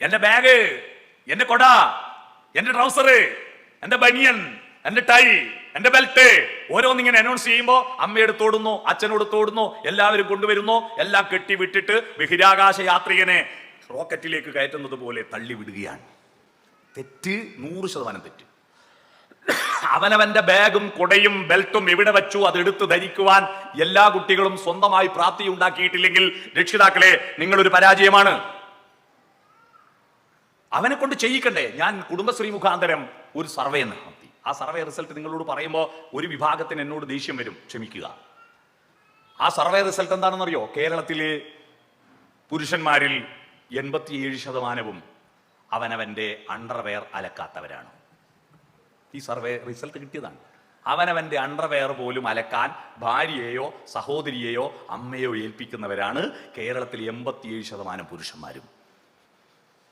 എന്റെ ബാഗ്, എന്റെ കൊട, എന്റെ ട്രൗസർ, എന്റെ ബനിയൻ, എന്റെ ടൈ, എന്റെ ബെൽറ്റ് ഓരോന്നിങ്ങനെ അനൗൺസ് ചെയ്യുമ്പോ അമ്മയെടുത്ത് ഓടുന്നു, അച്ഛനോടുത്ത് ഓടുന്നു, എല്ലാവരും കൊണ്ടുവരുന്നു. എല്ലാം കെട്ടി വിട്ടിട്ട് ബഹിരാകാശ യാത്രികനെ റോക്കറ്റിലേക്ക് കയറ്റുന്നത് പോലെ തള്ളി വിടുകയാണ്. തെറ്റ് 100% തെറ്റ്. അവനവന്റെ ബാഗും കൊടയും ബെൽറ്റും എവിടെ വെച്ചു അതെടുത്ത് ധരിക്കുവാൻ എല്ലാ കുട്ടികളും സ്വന്തമായി പ്രാപ്തി ഉണ്ടാക്കിയിട്ടില്ലെങ്കിൽ രക്ഷിതാക്കളെ, നിങ്ങളൊരു പരാജയമാണ്. അവനെ കൊണ്ട് ചെയ്യിക്കണ്ടേ? ഞാൻ കുടുംബശ്രീ മുഖാന്തരം ഒരു സർവേ നടത്തി. ആ സർവേ റിസൾട്ട് നിങ്ങളോട് പറയുമ്പോൾ ഒരു വിഭാഗത്തിന് എന്നോട് ദേഷ്യം വരും, ക്ഷമിക്കുക. ആ സർവേ റിസൾട്ട് എന്താണെന്നറിയോ? കേരളത്തിലെ പുരുഷന്മാരിൽ 87% അവനവന്റെ അണ്ടർവെയർ അലക്കാത്തവരാണ്. ഈ സർവേ റിസൾട്ട് കിട്ടിയതാണ്. അവനവന്റെ അണ്ടർവെയർ പോലും അലക്കാൻ ഭാര്യയെയോ സഹോദരിയെയോ അമ്മയോ ഏൽപ്പിക്കുന്നവരാണ് കേരളത്തിൽ 87% പുരുഷന്മാരും.